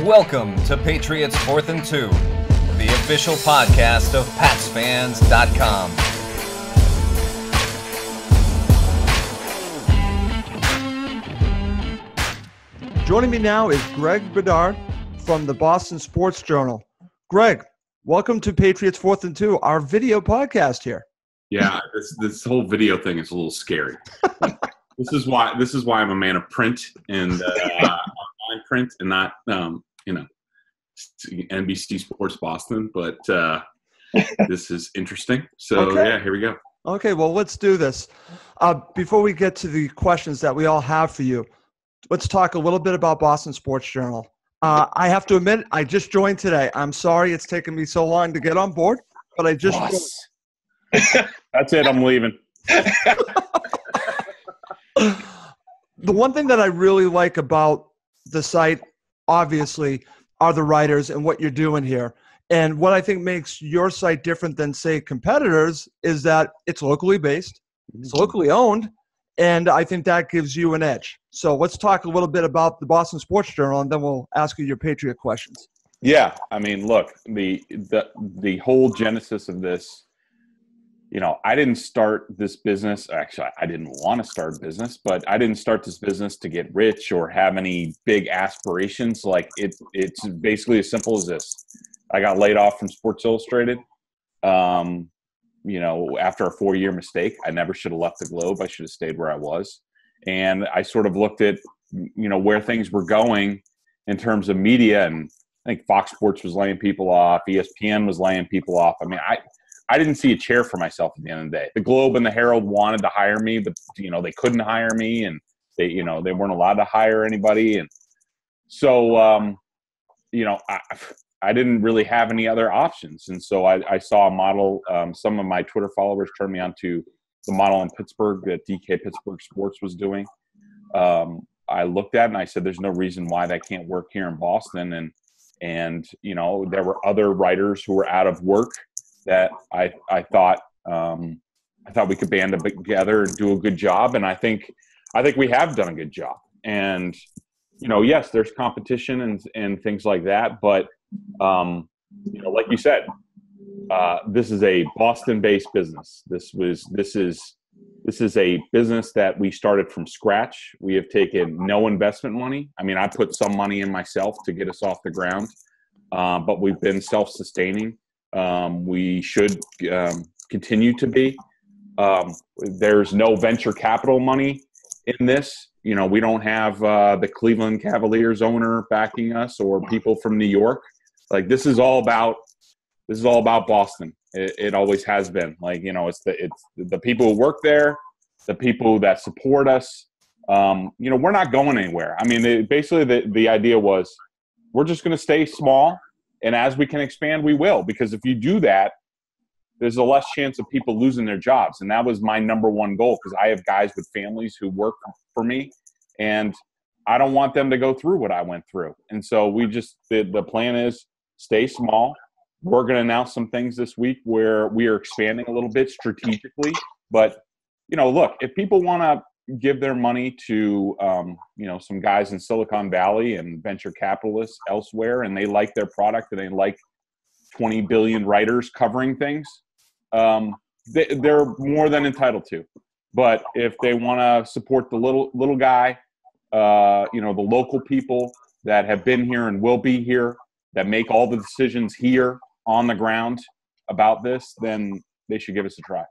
Welcome to Patriots 4th and 2, the official podcast of PatsFans.com. Joining me now is Greg Bedard from the Boston Sports Journal. Greg, welcome to Patriots 4th and 2, our video podcast here. Yeah, this whole video thing is a little scary. This is why I'm a man of print and online print and not NBC Sports Boston. But this is interesting. So okay. Yeah, here we go. Okay, well, let's do this. Before we get to the questions that we all have for you, let's talk a little bit about Boston Sports Journal. I have to admit, I just joined today. I'm sorry it's taken me so long to get on board, but I just joined. That's it. I'm leaving. The one thing that I really like about the site, obviously, are the writers and what you're doing here. And what I think makes your site different than, say, competitors is that it's locally based, it's locally owned, and I think that gives you an edge. So let's talk a little bit about the Boston Sports Journal, and then we'll ask you your Patriot questions. Yeah, I mean, look, the whole genesis of this, you know, I didn't start this business. Actually, I didn't want to start a business, but I didn't start this business to get rich or have any big aspirations. Like it's basically as simple as this. I got laid off from Sports Illustrated. You know, after a 4-year mistake, I never should have left the Globe. I should have stayed where I was. And I sort of looked at, you know, where things were going in terms of media. And I think Fox Sports was laying people off. ESPN was laying people off. I mean, I didn't see a chair for myself at the end of the day. The Globe and the Herald wanted to hire me, but, you know, they couldn't hire me, and they, you know, they weren't allowed to hire anybody. And so, you know, I didn't really have any other options. And so I saw a model. Some of my Twitter followers turned me on to the model in Pittsburgh that DK Pittsburgh Sports was doing. I looked at it and I said, there's no reason why that can't work here in Boston. And you know, there were other writers who were out of work that I thought we could band together and do a good job. And I think we have done a good job. And, you know, yes, there's competition and things like that. But, you know, like you said, this is a Boston-based business. This is a business that we started from scratch. We have taken no investment money. I mean, I put some money in myself to get us off the ground, but we've been self-sustaining. We should continue to be. There's no venture capital money in this. You know, we don't have the Cleveland Cavaliers owner backing us or people from New York. Like, this is all about Boston. It always has been. Like, you know, it's the people who work there, the people that support us. You know, we're not going anywhere. I mean, basically the idea was we're just going to stay small. And as we can expand, we will. Because if you do that, there's a less chance of people losing their jobs. And that was my number one goal, because I have guys with families who work for me, and I don't want them to go through what I went through. And so the plan is stay small. We're going to announce some things this week where we are expanding a little bit strategically. But, you know, look, if people want to give their money to, you know, some guys in Silicon Valley and venture capitalists elsewhere, and they like their product and they like 20 billion writers covering things, they're more than entitled to. But if they want to support the little guy, you know, the local people that have been here and will be here, that make all the decisions here on the ground about this, then they should give us a try.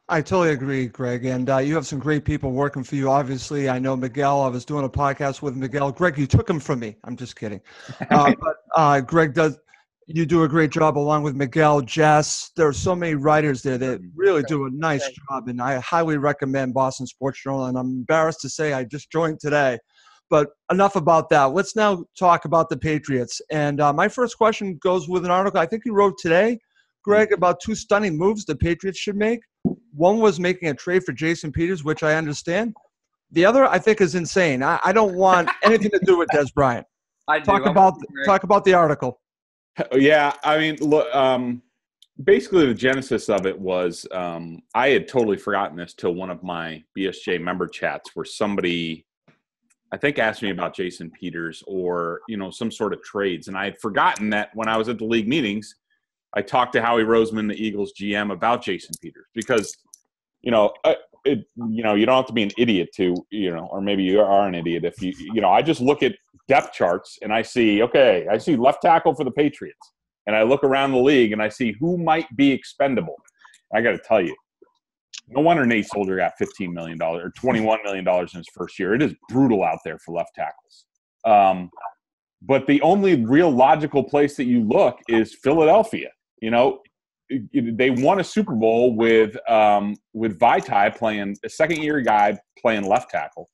I totally agree, Greg. And you have some great people working for you. Obviously, I know Miguel. I was doing a podcast with Miguel. Greg, you took him from me. I'm just kidding. But Greg, you do a great job along with Miguel, Jess. There are so many writers there that really do a nice job. And I highly recommend Boston Sports Journal. And I'm embarrassed to say I just joined today. But enough about that. Let's now talk about the Patriots. And my first question goes with an article I think you wrote today, Greg, about 2 stunning moves the Patriots should make. One was making a trade for Jason Peters, which I understand. The other, I think, is insane. I don't want anything to do with Des Bryant. Talk about the article. Yeah, I mean, look, basically the genesis of it was I had totally forgotten this till one of my BSJ member chats where somebody I think, asked me about Jason Peters or, some sort of trades. And I had forgotten that when I was at the league meetings, I talked to Howie Roseman, the Eagles GM, about Jason Peters because, you don't have to be an idiot to, or maybe you are an idiot if I just look at depth charts and I see left tackle for the Patriots. And I look around the league and I see who might be expendable. I got to tell you, no wonder Nate Soldier got $15 million or $21 million in his first year. It is brutal out there for left tackles. But the only real logical place that you look is Philadelphia. They won a Super Bowl with Vitae playing a second-year guy playing left tackle.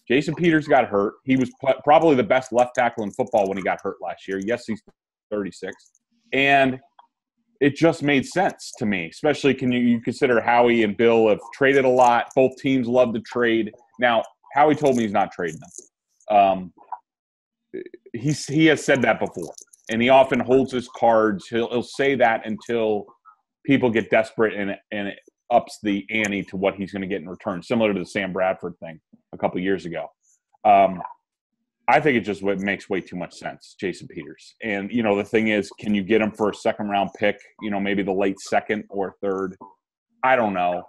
Jason Peters got hurt. He was probably the best left tackle in football when he got hurt last year. Yes, he's 36. And it just made sense to me, especially you consider Howie and Bill have traded a lot. Both teams love to trade. Now, Howie told me he's not trading them. He has said that before, and he often holds his cards. He'll say that until people get desperate and it ups the ante to what he's going to get in return, similar to the Sam Bradford thing a couple of years ago. I think it just makes way too much sense, Jason Peters. And, the thing is, can you get him for a second-round pick, maybe the late second or third? I don't know.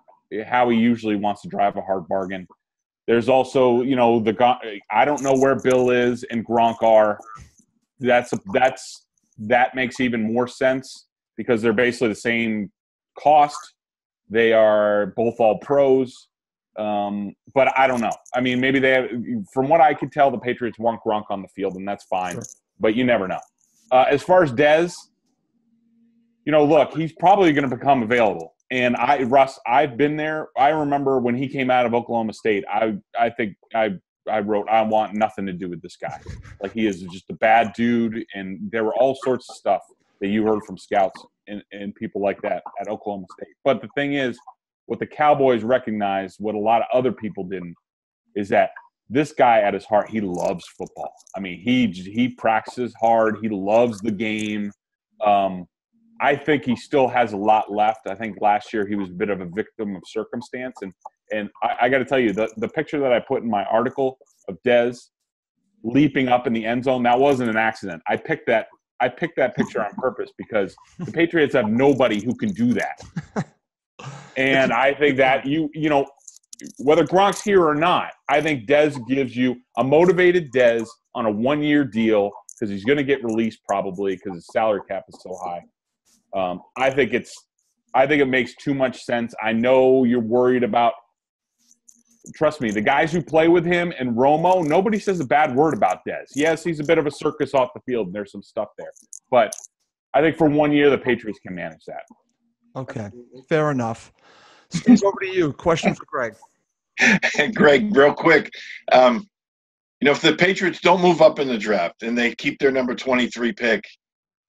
Howie usually wants to drive a hard bargain. There's also, I don't know where Bill is and Gronk are. That makes even more sense because they're basically the same cost. They are both all pros. But I don't know. I mean, maybe from what I could tell, the Patriots want Gronk on the field, and that's fine. Sure. But you never know. As far as Dez, look, he's probably going to become available. And Russ, I've been there. I remember when he came out of Oklahoma State, I think I wrote, I want nothing to do with this guy. Like, he is just a bad dude. And there were all sorts of stuff that you heard from scouts and people like that at Oklahoma State. But the thing is, what the Cowboys recognized, what a lot of other people didn't, is that this guy at his heart, he loves football. I mean, he practices hard. He loves the game. I think he still has a lot left. I think last year he was a bit of a victim of circumstance. And I got to tell you, the picture that I put in my article of Dez leaping up in the end zone, that wasn't an accident. I picked that picture on purpose because the Patriots have nobody who can do that. And I think that whether Gronk's here or not, I think Dez gives you a motivated Dez on a one-year deal because he's going to get released probably because his salary cap is so high. I think it makes too much sense. I know you're worried about. Trust me, the guys who play with him and Romo, nobody says a bad word about Dez. Yes, he's a bit of a circus off the field, and there's some stuff there. But I think for 1 year, the Patriots can manage that. Okay, fair enough. Steve, over to you. Question for Greg. Greg, real quick. If the Patriots don't move up in the draft and they keep their number 23 pick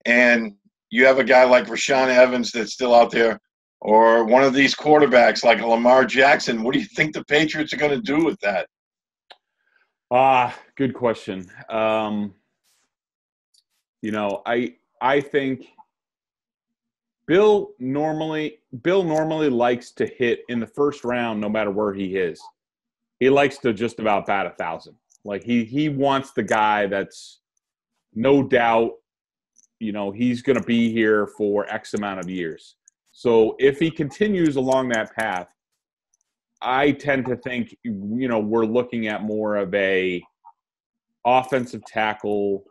and you have a guy like Rashaan Evans that's still out there or one of these quarterbacks like Lamar Jackson, what do you think the Patriots are going to do with that? Good question. I think Bill normally likes to hit in the first round no matter where he is. He likes to just about bat 1,000. Like he wants the guy that's no doubt, he's going to be here for X amount of years. So if he continues along that path, I tend to think, we're looking at more of a offensive tackle,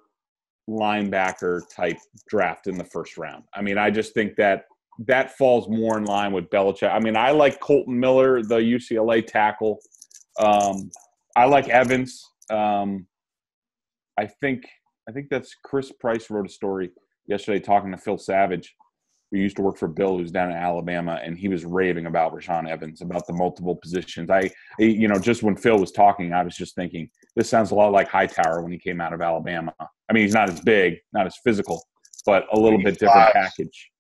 linebacker type draft in the first round. I mean, I just think that falls more in line with Belichick. I mean, I like Colton Miller, the UCLA tackle. I like Evans. I think that's Chris Price wrote a story yesterday talking to Phil Savage, who used to work for Bill, who's down in Alabama, and he was raving about Rashaan Evans, about the multiple positions. Just when Phil was talking, I was just thinking, this sounds a lot like Hightower when he came out of Alabama. I mean, he's not as big, not as physical, but a little bit different package.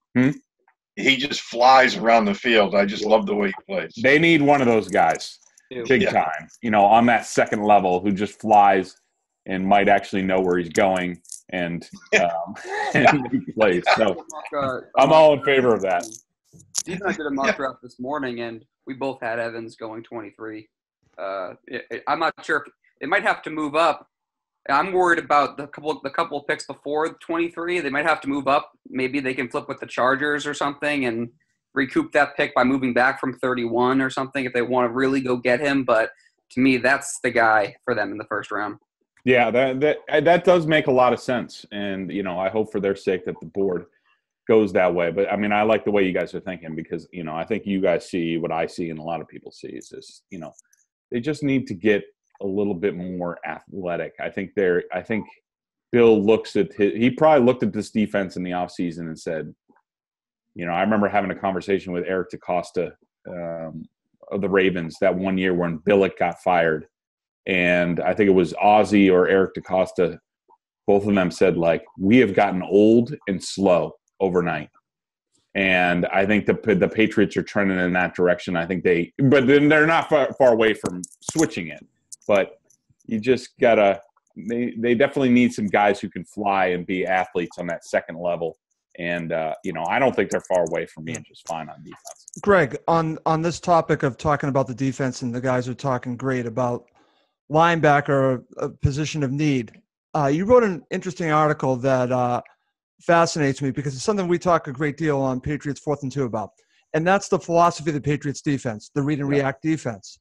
He just flies around the field. I just love the way he plays. They need one of those guys, big time, on that second level who just flies and might actually know where he's going and he plays. So I'm all in favor of that. Steve and I did a mock draft this morning, and we both had Evans going 23. I'm not sure they might have to move up. I'm worried about the couple of picks before 23. They might have to move up. Maybe they can flip with the Chargers or something and recoup that pick by moving back from 31 or something if they want to really go get him. But to me, that's the guy for them in the first round. Yeah, that does make a lot of sense. And, I hope for their sake that the board goes that way. But, I mean, I like the way you guys are thinking because, I think you guys see what I see and a lot of people see is this, they just need to get a little bit more athletic. I think Bill he probably looked at this defense in the offseason and said, I remember having a conversation with Eric DeCosta of the Ravens that one year when Billick got fired. And I think it was Ozzie or Eric DeCosta. Both of them said, we have gotten old and slow overnight. And I think the Patriots are trending in that direction. I think but then they're not far away from switching it. But you just gotta. They definitely need some guys who can fly and be athletes on that second level. And I don't think they're far away from being just fine on defense. Greg, on this topic of talking about the defense, and the guys are talking great about linebacker, a position of need. You wrote an interesting article that fascinates me because it's something we talk a great deal on Patriots 4th and 2 about. And that's the philosophy of the Patriots defense, the read and react defense.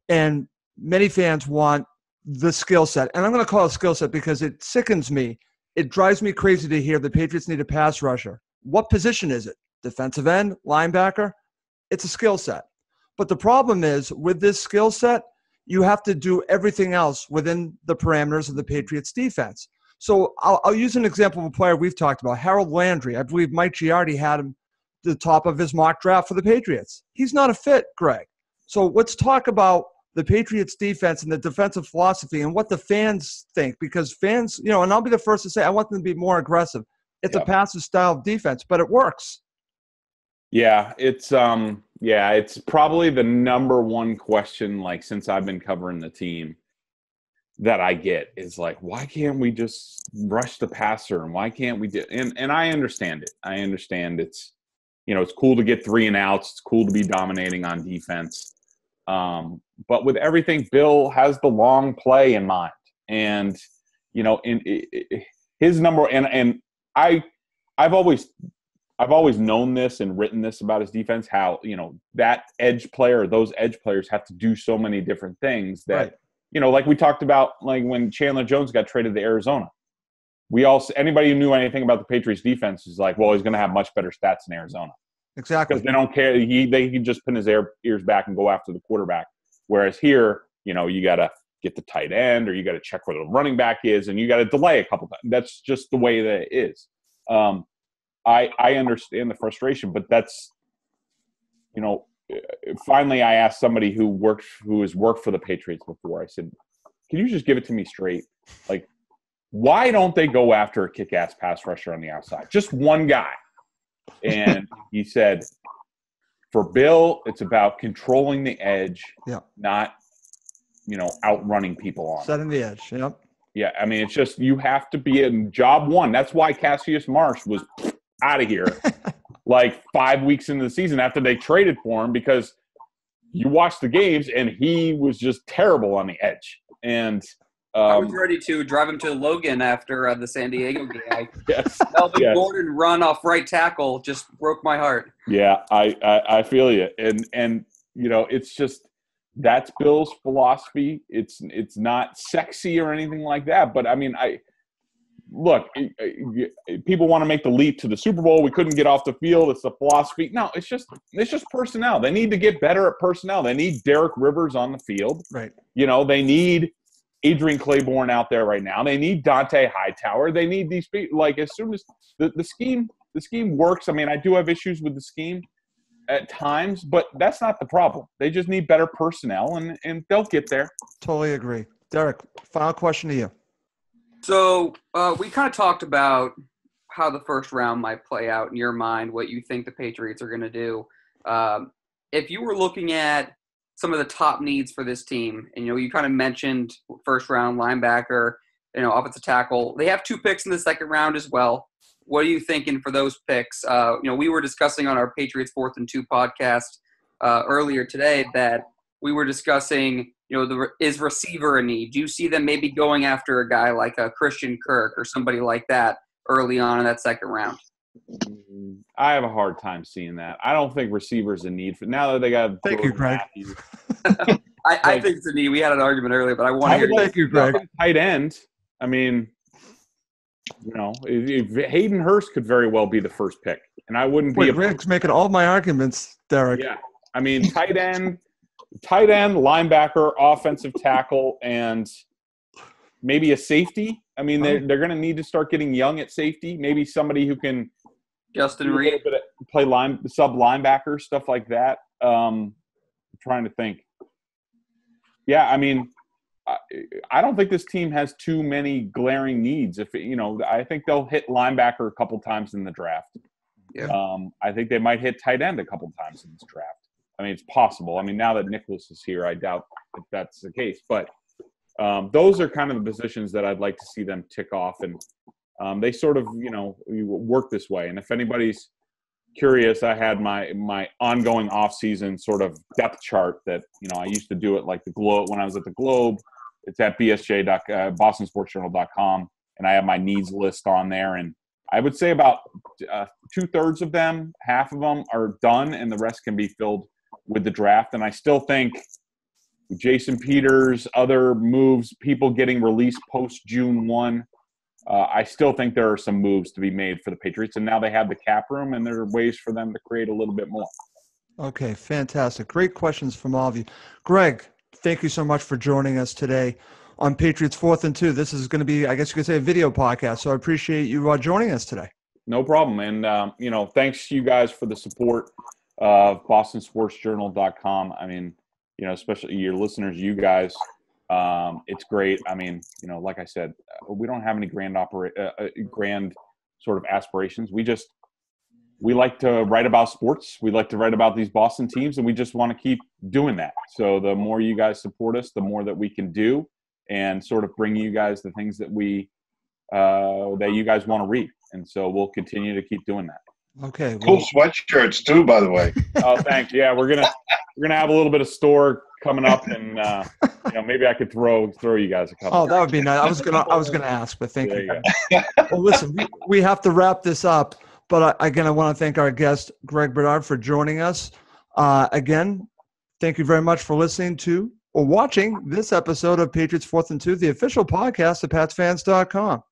And many fans want the skill set. And I'm going to call it skill set because it sickens me. It drives me crazy to hear the Patriots need a pass rusher. What position is it? Defensive end? Linebacker? It's a skill set. But the problem is with this skill set, you have to do everything else within the parameters of the Patriots defense. So I'll use an example of a player we've talked about, Harold Landry. I believe Mike Giardi had him at the top of his mock draft for the Patriots. He's not a fit, Greg. So let's talk about the Patriots defense and the defensive philosophy and what the fans think, because fans, and I'll be the first to say I want them to be more aggressive. It's a passive style of defense, but it works. Yeah, it's probably the number one question, since I've been covering the team, that I get is why can't we just rush the passer and why can't we do? And I understand it. I understand it's cool to get 3 and outs. It's cool to be dominating on defense. But with everything, Bill has the long play in mind, and in his number. And I've always known this and written this about his defense. How that edge player, those edge players have to do so many different things that. Right. Like we talked about, when Chandler Jones got traded to Arizona, anybody who knew anything about the Patriots defense is well, he's going to have much better stats in Arizona. Exactly. Because they don't care. They can just pin his ears back and go after the quarterback. Whereas here, you got to get the tight end or you got to check where the running back is and you got to delay a couple times. That's just the way that it is. I understand the frustration, but that's, finally, I asked somebody who has worked for the Patriots before. I said, "Can you just give it to me straight? Why don't they go after a kick-ass pass rusher on the outside? Just one guy." And he said, "For Bill, it's about controlling the edge, not outrunning people on setting the edge." Yep. Yeah, I mean, it's just you have to be in job one. That's why Cassius Marsh was out of here. 5 weeks into the season after they traded for him, because you watch the games and he was just terrible on the edge. And I was ready to drive him to Logan after the San Diego game. Yes, Melvin Gordon run off right tackle just broke my heart. Yeah, I feel you. And it's just that's Bill's philosophy. It's not sexy or anything like that. But I mean, look, people want to make the leap to the Super Bowl. We couldn't get off the field. It's the philosophy. No, it's just personnel. They need to get better at personnel. They need Derek Rivers on the field. Right. They need Adrian Claiborne out there right now. They need Dante Hightower. They need these people. As soon as the scheme works. I mean, I do have issues with the scheme at times, but that's not the problem. They just need better personnel, and they'll get there. Totally agree. Derek, final question to you. So we kind of talked about how the first round might play out in your mind, what you think the Patriots are going to do. If you were looking at some of the top needs for this team, and you kind of mentioned first round linebacker, offensive tackle. They have 2 picks in the second round as well. What are you thinking for those picks? We were discussing on our Patriots 4th and 2 podcast earlier today that we were discussing, is receiver a need? Do you see them maybe going after a guy like a Christian Kirk or somebody like that early on in that second round? I have a hard time seeing that. I don't think receivers a need for now that they got. Thank you, Greg. I think it's a need. We had an argument earlier, but I want to hear. Thank you, Greg. Tight end. I mean, if Hayden Hurst could very well be the first pick, and I wouldn't be. Greg's making all my arguments, Derek. Yeah, I mean, tight end, linebacker, offensive tackle, and maybe a safety. I mean, they're going to need to start getting young at safety. Maybe somebody who can Justin Reed play sub linebacker, stuff like that. I'm trying to think. Yeah, I mean, I don't think this team has too many glaring needs. I think they'll hit linebacker a couple times in the draft. Yeah. I think they might hit tight end a couple times in this draft. I mean, it's possible. I mean, now that Nicholas is here, I doubt if that's the case. But those are kind of the positions that I'd like to see them tick off. And they sort of, work this way. And if anybody's curious, I had my ongoing off-season sort of depth chart that, I used to do it like the Globe when I was at the Globe. It's at BSJ, BostonSportsJournal.com, and I have my needs list on there. And I would say about 2/3 of them, half of them are done, and the rest can be filled with the draft. And I still think Jason Peters, other moves, people getting released post-June 1, I still think there are some moves to be made for the Patriots. And now they have the cap room, and there are ways for them to create a little bit more. Okay, fantastic. Great questions from all of you. Greg, thank you so much for joining us today on Patriots 4th and 2. This is going to be, I guess you could say, a video podcast. So I appreciate you joining us today. No problem. And, thanks to you guys for the support of BostonSportsJournal.com. I mean, especially your listeners, you guys, it's great. I mean, like I said, we don't have any grand sort of aspirations. We like to write about sports. We like to write about these Boston teams, and we just want to keep doing that. So the more you guys support us, the more that we can do and sort of bring you guys the things that that you guys want to read. And so we'll continue to keep doing that. Okay. Cool sweatshirts too, by the way. Oh, thanks. Yeah, we're gonna have a little bit of store coming up, and maybe I could throw you guys a couple. Oh, that would be nice. I was gonna ask, but thank you. Well, listen, we have to wrap this up. But again, I want to thank our guest, Greg Bedard, for joining us. Again, thank you very much for listening to or watching this episode of Patriots 4th and 2, the official podcast of PatsFans.com.